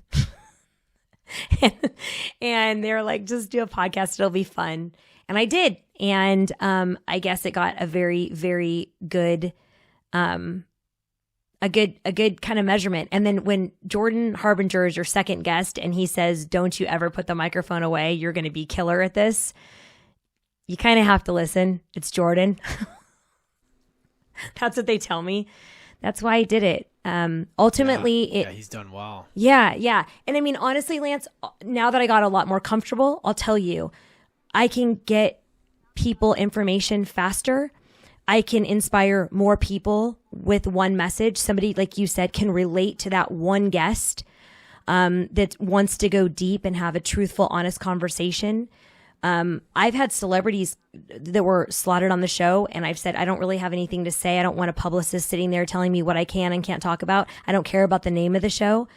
And they're like, just do a podcast. It'll be fun. And I did. And I guess it got a very, very good, a good kind of measurement. And then when Jordan Harbinger is your second guest and he says, don't you ever put the microphone away, you're going to be killer at this, you kind of have to listen. It's Jordan. That's what they tell me. That's why I did it. Ultimately, yeah, he's done well. Yeah, yeah. And I mean, honestly, Lance, now that I got a lot more comfortable, I'll tell you, I can get people information faster. I can inspire more people with one message. Somebody, like you said, can relate to that one guest that wants to go deep and have a truthful, honest conversation. I've had celebrities that were slotted on the show, and I've said, I don't really have anything to say. I don't want a publicist sitting there telling me what I can and can't talk about. I don't care about the name of the show.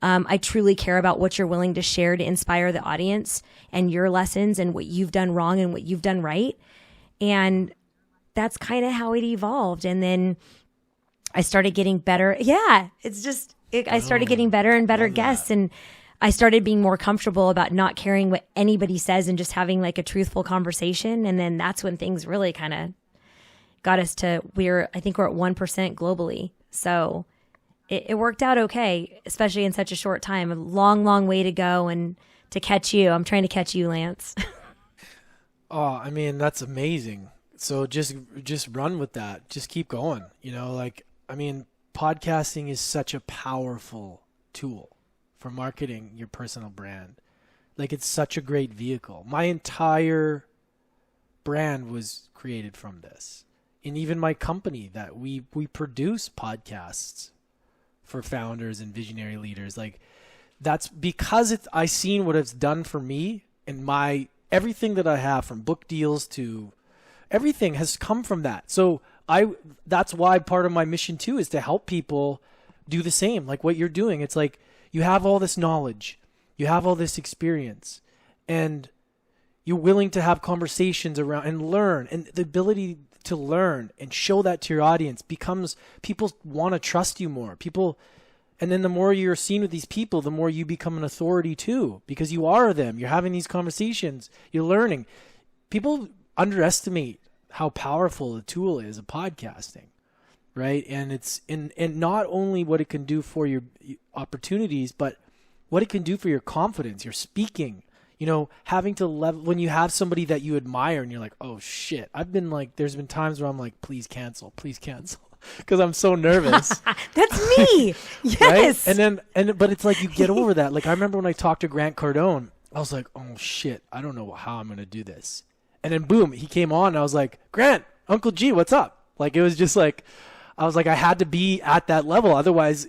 I truly care about what you're willing to share to inspire the audience and your lessons and what you've done wrong and what you've done right. And that's kind of how it evolved. And then I started getting better. Yeah, I started getting better and better guests. And I started being more comfortable about not caring what anybody says and just having like a truthful conversation. And then that's when things really kind of got us to, I think we're at 1% globally. So it worked out okay, especially in such a short time. A long, long way to go and to catch you. I'm trying to catch you, Lance. Oh, I mean, that's amazing. So just run with that. Just keep going. Podcasting is such a powerful tool for marketing your personal brand. Like, it's such a great vehicle. My entire brand was created from this. And even my company, that we produce podcasts for founders and visionary leaders. Like, that's because I seen what it's done for me, and everything that I have, from book deals to everything, has come from that. So that's why part of my mission too is to help people do the same, like what you're doing. It's like, you have all this knowledge, you have all this experience, and you're willing to have conversations around and learn, and the ability to learn and show that to your audience becomes, people want to trust you more. And then the more you're seen with these people, the more you become an authority too, because you are them. You're having these conversations, you're learning. People underestimate how powerful a tool is of podcasting, right? And it's and not only what it can do for your opportunities, but what it can do for your confidence, your speaking. Having to when you have somebody that you admire and you're like, oh shit, there's been times where I'm like, please cancel, because I'm so nervous. That's me. Yes. Right? But it's like, you get over that. Like, I remember when I talked to Grant Cardone, I was like, oh shit, I don't know how I'm going to do this. And then boom, he came on and I was like, Grant, Uncle G, what's up? Like, it was just like, I was like, I had to be at that level. Otherwise,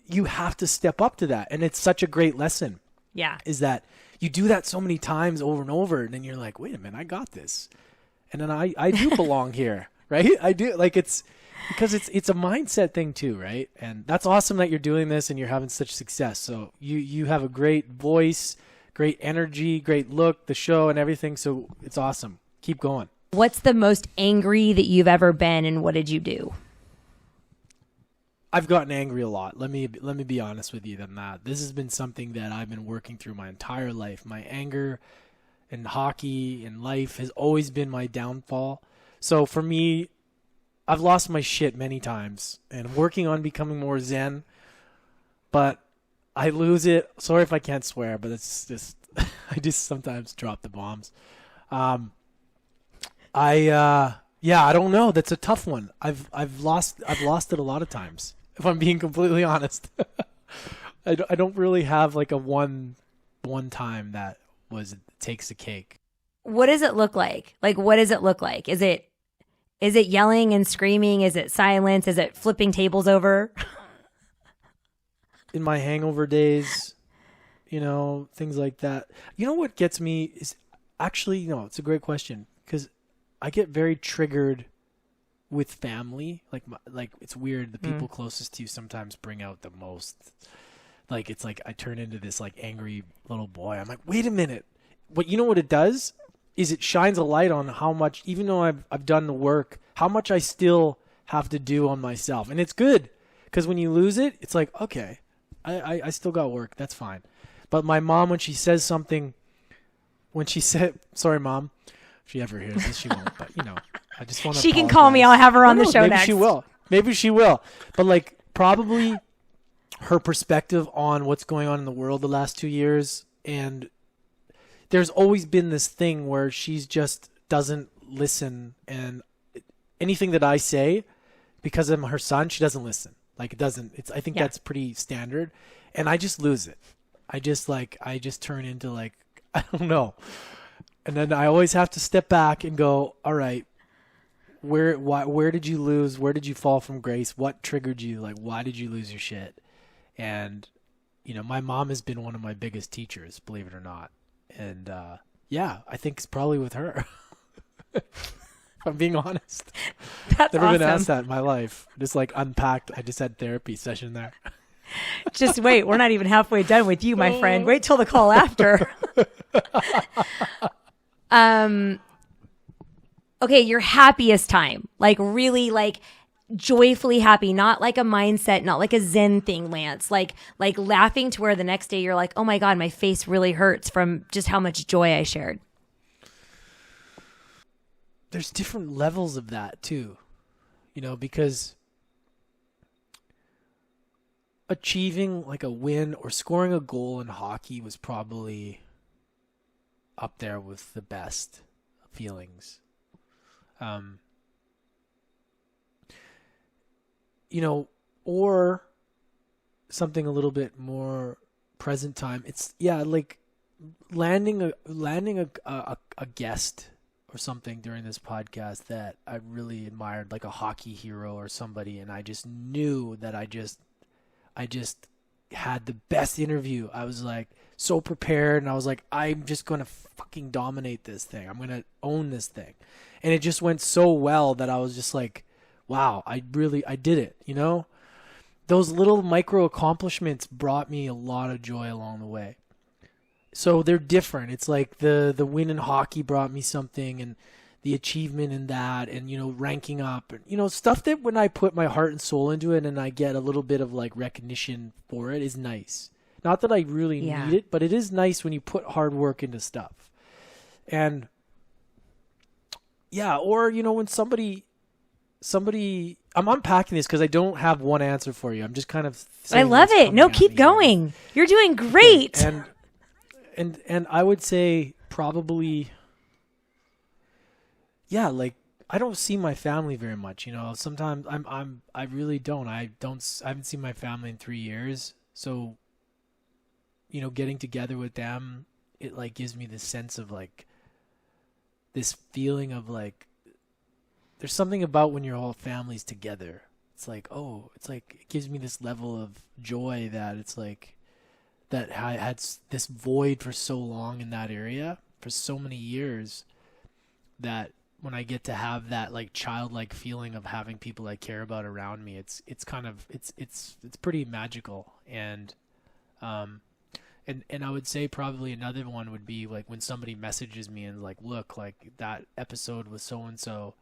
you have to step up to that. And it's such a great lesson. Yeah. Is that you do that so many times over and over, and then you're like, wait a minute, I got this. And then I do belong here, right? I do. Like, it's because it's a mindset thing too, right? And that's awesome that you're doing this and you're having such success. So you have a great voice, great energy, great look, the show and everything. So it's awesome. Keep going. What's the most angry that you've ever been, and what did you do? I've gotten angry a lot. Let me be honest with you than that. This has been something that I've been working through my entire life. My anger in hockey and life has always been my downfall. So for me, I've lost my shit many times and working on becoming more zen, but I lose it. Sorry if I can't swear, but it's just, I just sometimes drop the bombs. I don't know. That's a tough one. I've lost it a lot of times, if I'm being completely honest. I don't really have like a one time that takes the cake. What does it look like? Like, what does it look like? Is it yelling and screaming? Is it silence? Is it flipping tables over? In my hangover days, things like that. You know what gets me is actually, it's a great question, because get very triggered with family. Like it's weird. The people closest to you sometimes bring out the most. Like it's like I turn into this like angry little boy. I'm like, wait a minute. But you know what it does is it shines a light on how much, even though I've done the work, how much I still have to do on myself. And it's good because when you lose it, it's like, okay, I still got work. That's fine. But my mom, when she says something, sorry, Mom, if she ever hears this, she won't. But I just want to. She can call me. I'll have her on the show next. Maybe she will. But like probably her perspective on what's going on in the world the last 2 years, and there's always been this thing where she's just doesn't listen, and anything that I say, because I'm her son, she doesn't listen. Like it doesn't. I think that's pretty standard, and I just lose it. I just turn into like I don't know, and then I always have to step back and go, all right, where did you lose? Where did you fall from grace? What triggered you? Like why did you lose your shit? And my mom has been one of my biggest teachers, believe it or not, and I think it's probably with her. If I'm being honest. That's Never awesome. been asked that in my life. Just like unpacked. I just had therapy session there. Just wait. We're not even halfway done with you, my friend. Wait till the call after. Okay, your happiest time. Like really like joyfully happy, not like a mindset, not like a Zen thing, Lance. Like laughing to where the next day you're like, oh my God, my face really hurts from just how much joy I shared. There's different levels of that too, because achieving like a win or scoring a goal in hockey was probably up there with the best feelings. Or something a little bit more present time. It's like landing a guest or something during this podcast that I really admired, like a hockey hero or somebody, and I just knew that I just had the best interview. I was like so prepared, and I was like, I'm just gonna fucking dominate this thing. I'm gonna own this thing, and it just went so well that I was just like, wow, I did it. Those little micro accomplishments brought me a lot of joy along the way. So they're different. It's like the win in hockey brought me something, and the achievement in that, and ranking up, and stuff that when I put my heart and soul into it and I get a little bit of like recognition for it is nice. Not that I really need it, but it is nice when you put hard work into stuff. And or when somebody I'm unpacking this because I don't have one answer for you. I'm just kind of I love it. No, keep going. You're doing great. And I would say probably, like I don't see my family very much. Sometimes I really don't. I haven't seen my family in 3 years. So, getting together with them, it like gives me this sense of like this feeling of like there's something about when your whole family's together. It's like, it gives me this level of joy that it's like. That I had this void for so long in that area for so many years that when I get to have that like childlike feeling of having people I care about around me, it's pretty magical. And I would say probably another one would be like when somebody messages me and like, look, like that episode with so-and-so,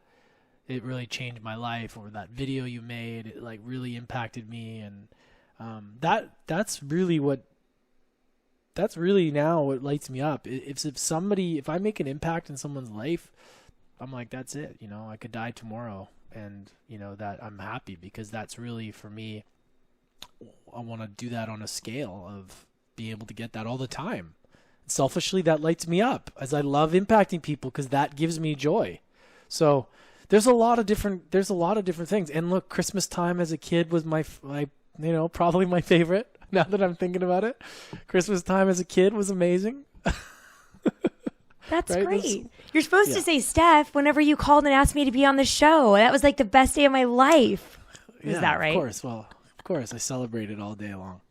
it really changed my life, or that video you made, it like really impacted me. And that's really now what lights me up. If I make an impact in someone's life, I'm like, that's it. I could die tomorrow, and that I'm happy, because that's really for me. I want to do that on a scale of being able to get that all the time. Selfishly, that lights me up, as I love impacting people, because that gives me joy. So there's a lot of different things. And look, Christmas time as a kid was my probably my favorite. Now that I'm thinking about it, Christmas time as a kid was amazing. That's right? Great. You're supposed to say, Steph, whenever you called and asked me to be on the show, that was like the best day of my life. Is that right? Of course. Well, of course. I celebrated all day long.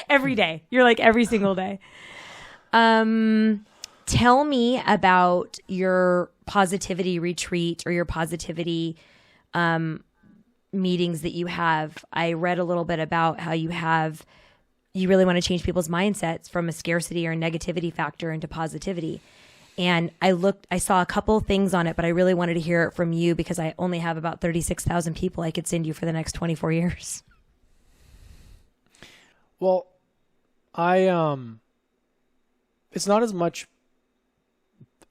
Every day. You're like every single day. Tell me about your positivity retreat or your positivity meetings that you have. I read a little bit about how you really want to change people's mindsets from a scarcity or negativity factor into positivity. And I saw a couple things on it, but I really wanted to hear it from you because I only have about 36,000 people I could send you for the next 24 years. Well, it's not as much,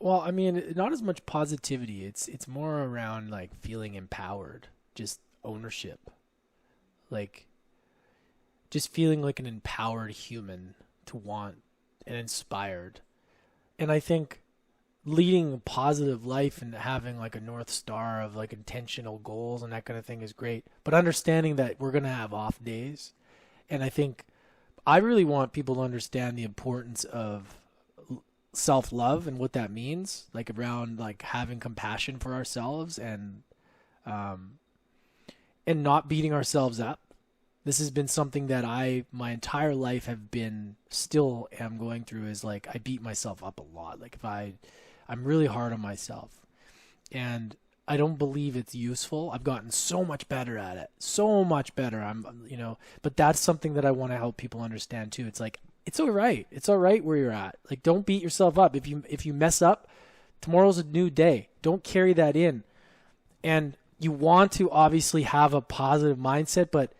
not as much positivity. It's more around like feeling empowered, just ownership, like just feeling like an empowered human to want and inspired. And I think leading a positive life and having like a North Star of like intentional goals and that kind of thing is great, but understanding that we're going to have off days. And I think I really want people to understand the importance of self-love and what that means, like around like having compassion for ourselves and not beating ourselves up. This has been something that my entire life still am going through, is like I beat myself up a lot. Like I'm really hard on myself, and I don't believe it's useful. I've gotten so much better at it, so much better. But that's something that I want to help people understand too. It's like, it's all right. It's all right where you're at. Like, don't beat yourself up. If you mess up, tomorrow's a new day. Don't carry that in. And you want to obviously have a positive mindset, but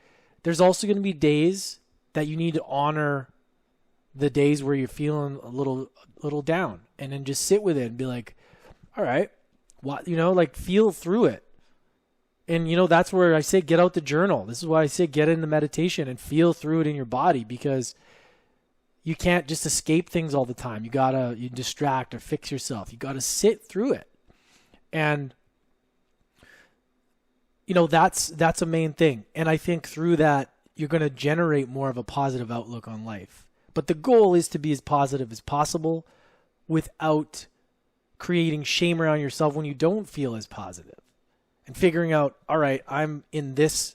there's also going to be days that you need to honor the days where you're feeling a little down, and then just sit with it and be like, all right, like feel through it. And, that's where I say, get out the journal. This is why I say, get into meditation and feel through it in your body, because you can't just escape things all the time. You distract or fix yourself. You got to sit through it. And, that's a main thing. And I think through that, you're going to generate more of a positive outlook on life. But the goal is to be as positive as possible without creating shame around yourself when you don't feel as positive, and figuring out, all right, I'm in this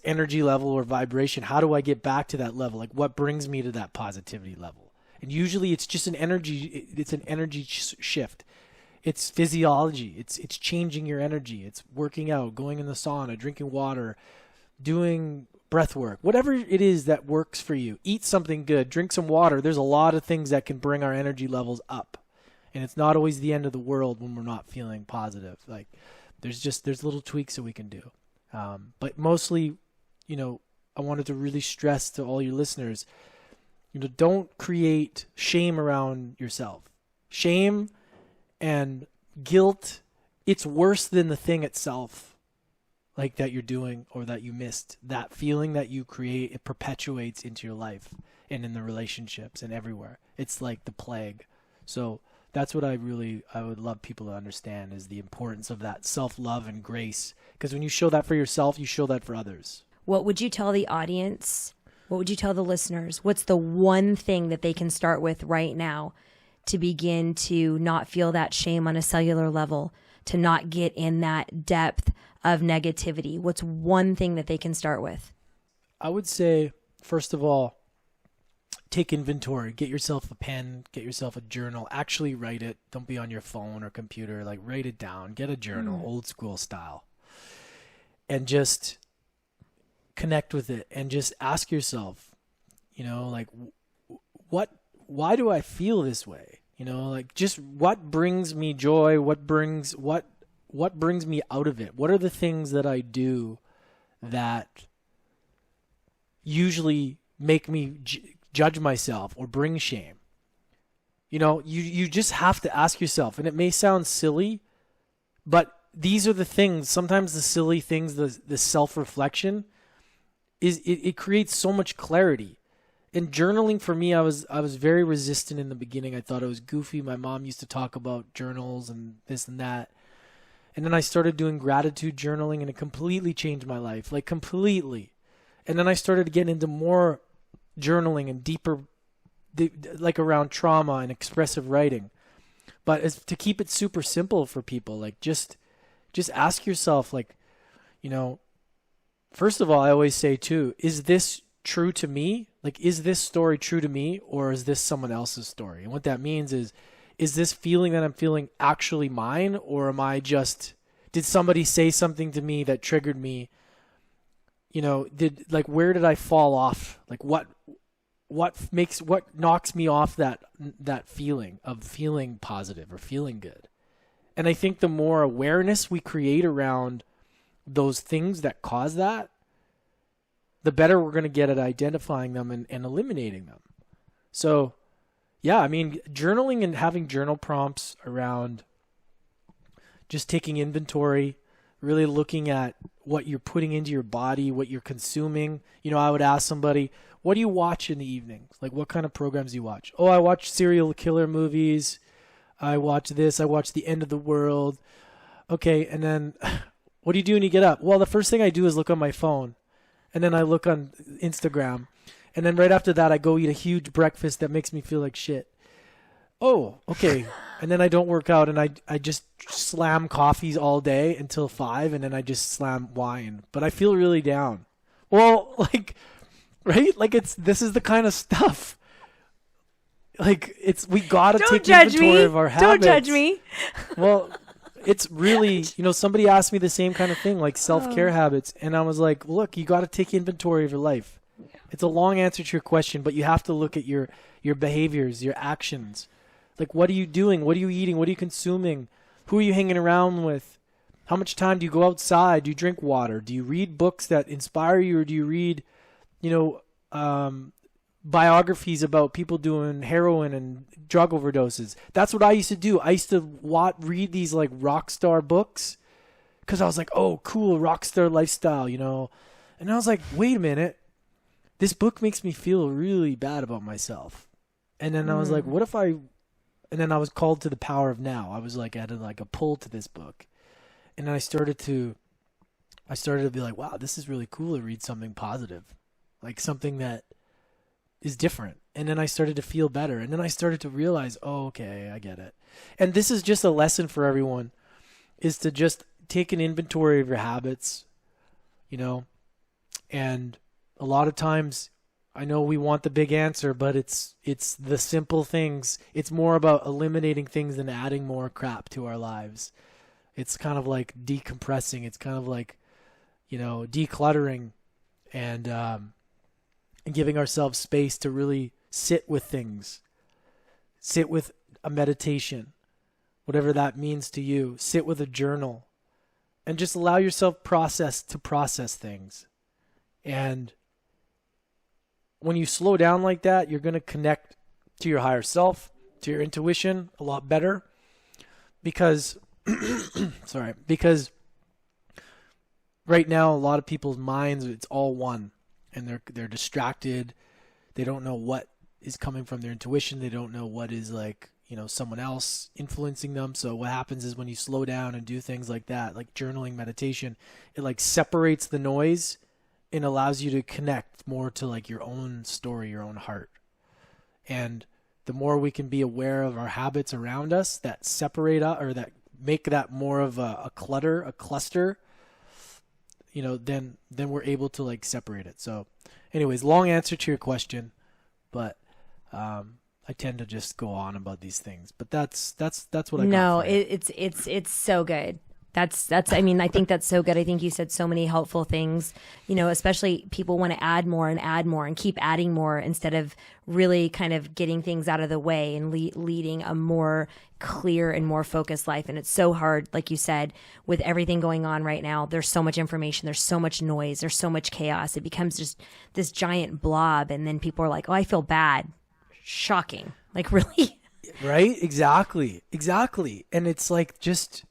energy level or vibration. How do I get back to that level? Like, what brings me to that positivity level? And usually it's just an energy shift. It's physiology. It's changing your energy. It's working out, going in the sauna, drinking water, doing breath work, whatever it is that works for you. Eat something good, drink some water. There's a lot of things that can bring our energy levels up. And it's not always the end of the world when we're not feeling positive. Like, there's little tweaks that we can do. But mostly, I wanted to really stress to all your listeners, don't create shame around yourself. Shame and guilt, it's worse than the thing itself, like that you're doing or that you missed. That feeling that you create, it perpetuates into your life and in the relationships and everywhere. It's like the plague. So that's what I would love people to understand, is the importance of that self-love and grace. Because when you show that for yourself, you show that for others. What would you tell the audience? What would you tell the listeners? What's the one thing that they can start with right now to begin to not feel that shame on a cellular level, to not get in that depth of negativity? What's one thing that they can start with? I would say, first of all, take inventory. Get yourself a pen, get yourself a journal, actually write it. Don't be on your phone or computer. Like, write it down, get a journal, old school style, and just connect with it and just ask yourself, like, why do I feel this way? Like, just what brings me joy? What brings me out of it? What are the things that I do that usually make me judge myself or bring shame? You just have to ask yourself, and it may sound silly, but these are the things. Sometimes the silly things, the self-reflection, it creates so much clarity. And journaling for me, I was very resistant in the beginning. I thought it was goofy. My mom used to talk about journals and this and that. And then I started doing gratitude journaling, and it completely changed my life, like completely. And then I started getting into more journaling and deeper, like around trauma and expressive writing. But to keep it super simple for people, like just ask yourself, like, first of all, I always say too, is this true to me? Like, is this story true to me, or is this someone else's story? And what that means is this feeling that I'm feeling actually mine, or am I just, did somebody say something to me that triggered me? You know, where did I fall off? Like, what knocks me off that feeling of feeling positive or feeling good? And I think the more awareness we create around those things that cause that, the better we're going to get at identifying them and eliminating them. So, yeah, I mean, journaling and having journal prompts around just taking inventory, really looking at what you're putting into your body, what you're consuming. You know, I would ask somebody, what do you watch in the evenings? Like, what kind of programs do you watch? Oh, I watch serial killer movies. I watch this. I watch The End of the World. Okay, and then what do you do when you get up? Well, the first thing I do is look on my phone. And then I look on Instagram. And then right after that, I go eat a huge breakfast that makes me feel like shit. Oh, okay. And then I don't work out, and I just slam coffees all day until 5, and then I just slam wine. But I feel really down. Well, like, right? Like, this is the kind of stuff. Like, we gotta take inventory of our habits. Don't judge me. Well, it's really, you know, somebody asked me the same kind of thing, like self-care habits. And I was like, look, you got to take inventory of your life. It's a long answer to your question, but you have to look at your behaviors, your actions. Like, what are you doing? What are you eating? What are you consuming? Who are you hanging around with? How much time do you go outside? Do you drink water? Do you read books that inspire you, or do you read, you know, biographies about people doing heroin and drug overdoses? That's what I used to do. I used to read these like rock star books because I was like, oh, cool, rock star lifestyle, you know. And I was like, wait a minute, this book makes me feel really bad about myself. And then I was like, what if and then I was called to the power of now. I was like, I had like a pull to this book. And then I started to be like, wow, this is really cool to read something positive, like something that is different. And then I started to feel better. And then I started to realize, oh, okay, I get it. And this is just a lesson for everyone, is to just take an inventory of your habits, you know. And a lot of times, I know we want the big answer, but it's the simple things. It's more about eliminating things than adding more crap to our lives. It's kind of like decompressing. It's kind of like, you know, decluttering and giving ourselves space to really sit with things. Sit with a meditation, whatever that means to you. Sit with a journal and just allow yourself to process things. And when you slow down like that, you're going to connect to your higher self, to your intuition a lot better, because because right now a lot of people's minds, it's all one, and they're distracted. They don't know what is coming from their intuition. They don't know what is, like, you know, someone else influencing them. So what happens is when you slow down and do things like that, like journaling, meditation, it like separates the noise and allows you to connect more to like your own story, your own heart. And the more we can be aware of our habits around us that separate us, or that make that more of a cluster, you know, then we're able to like separate it. So anyways, long answer to your question, but I tend to just go on about these things, but that's what I got. No, it's so good. That's I mean, I think that's so good. I think you said so many helpful things, you know, especially people want to add more and keep adding more instead of really kind of getting things out of the way and leading a more clear and more focused life. And it's so hard, like you said, with everything going on right now. There's so much information, there's so much noise, there's so much chaos. It becomes just this giant blob. And then people are like, oh, I feel bad. Shocking. Like, really? Right? Exactly. And it's like, just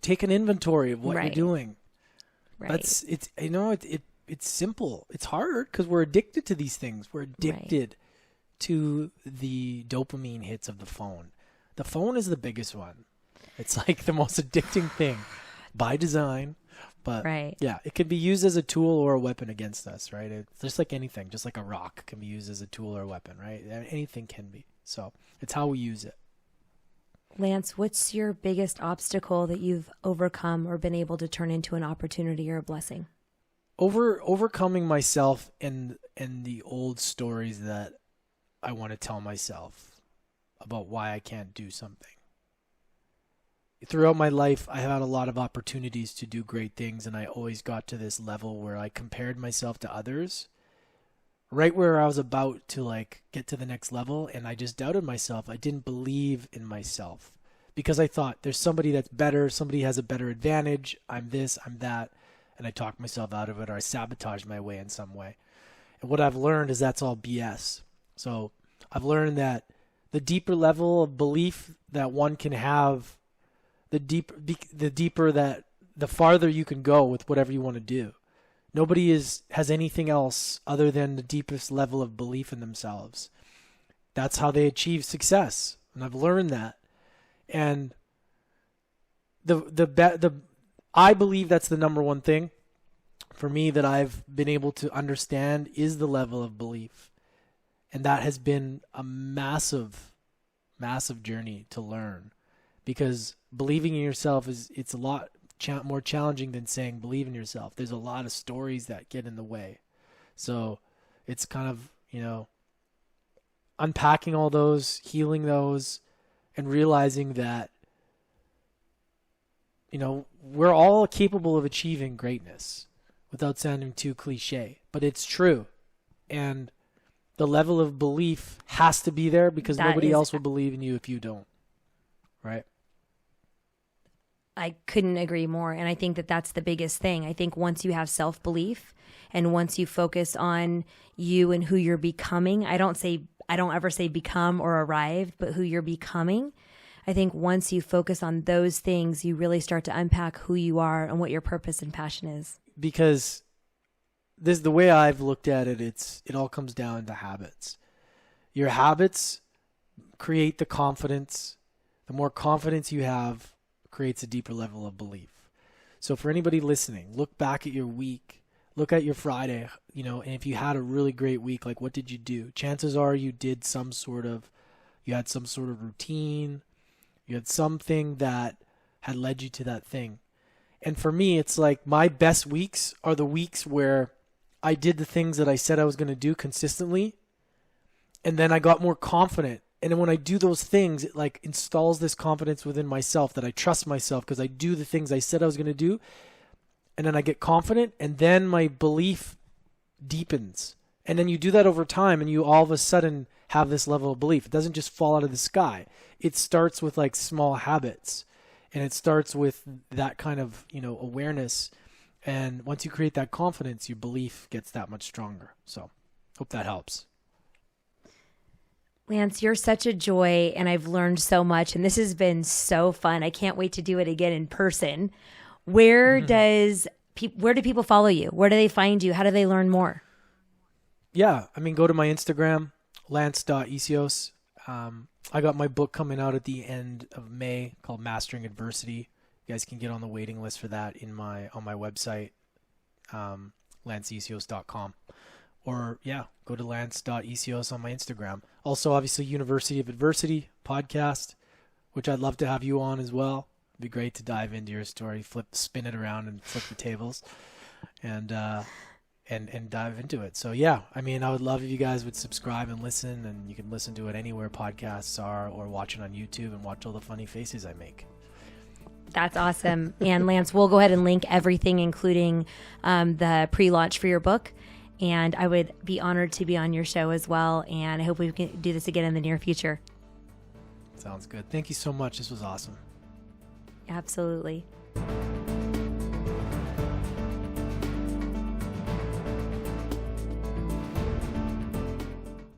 take an inventory of what you're doing. Right. It's simple. It's hard because we're addicted to these things. We're addicted to the dopamine hits of the phone. The phone is the biggest one. It's like the most addicting thing by design. But yeah, it can be used as a tool or a weapon against us, right? It's just like anything, just like a rock can be used as a tool or a weapon, right? Anything can be. So it's how we use it. Lance, what's your biggest obstacle that you've overcome or been able to turn into an opportunity or a blessing? overcoming myself and the old stories that I want to tell myself about why I can't do something. Throughout my life, I had a lot of opportunities to do great things, and I always got to this level where I compared myself to others, right where I was about to like get to the next level, and I just doubted myself. I didn't believe in myself because I thought there's somebody that's better, somebody has a better advantage, I'm this, I'm that, and I talked myself out of it, or I sabotaged my way in some way. And what I've learned is that's all BS. So I've learned that the deeper level of belief that one can have, the deeper that, the farther you can go with whatever you want to do. Nobody has anything else other than the deepest level of belief in themselves. That's how they achieve success, and I've learned that. And I believe that's the number one thing for me that I've been able to understand is the level of belief, and that has been a massive, massive journey to learn. Because believing in yourself it's a lot more challenging than saying believe in yourself. There's a lot of stories that get in the way. So it's kind of, unpacking all those, healing those, and realizing that, we're all capable of achieving greatness without sounding too cliche, but it's true. And the level of belief has to be there because nobody else will believe in you if you don't. Right? I couldn't agree more. And I think that that's the biggest thing. I think once you have self-belief and once you focus on you and who you're becoming, I don't ever say become or arrived, but who you're becoming. I think once you focus on those things, you really start to unpack who you are and what your purpose and passion is. Because the way I've looked at it, it all comes down to habits. Your habits create the confidence. The more confidence you have, creates a deeper level of belief. So for anybody listening, look back at your week, look at your Friday, and if you had a really great week, like what did you do? Chances are you had some sort of routine, you had something that had led you to that thing. And for me, it's like my best weeks are the weeks where I did the things that I said I was going to do consistently, and then I got more confident. And then when I do those things, it like installs this confidence within myself that I trust myself because I do the things I said I was going to do. And then I get confident, and then my belief deepens. And then you do that over time, and you all of a sudden have this level of belief. It doesn't just fall out of the sky. It starts with like small habits, and it starts with that kind of, awareness. And once you create that confidence, your belief gets that much stronger. So hope that helps. Lance, you're such a joy, and I've learned so much, and this has been so fun. I can't wait to do it again in person. Where do people follow you? Where do they find you? How do they learn more? Yeah, go to my Instagram, lance.essihos. I got my book coming out at the end of May called Mastering Adversity. You guys can get on the waiting list for that on my website, lanceessihos.com. Or, go to lance.essihos on my Instagram. Also, obviously, University of Adversity podcast, which I'd love to have you on as well. It'd be great to dive into your story, spin it around and flip the tables and dive into it. So, I would love if you guys would subscribe and listen, and you can listen to it anywhere podcasts are or watch it on YouTube and watch all the funny faces I make. That's awesome. And Lance, we'll go ahead and link everything, including the pre-launch for your book. And I would be honored to be on your show as well. And I hope we can do this again in the near future. Sounds good. Thank you so much. This was awesome. Absolutely.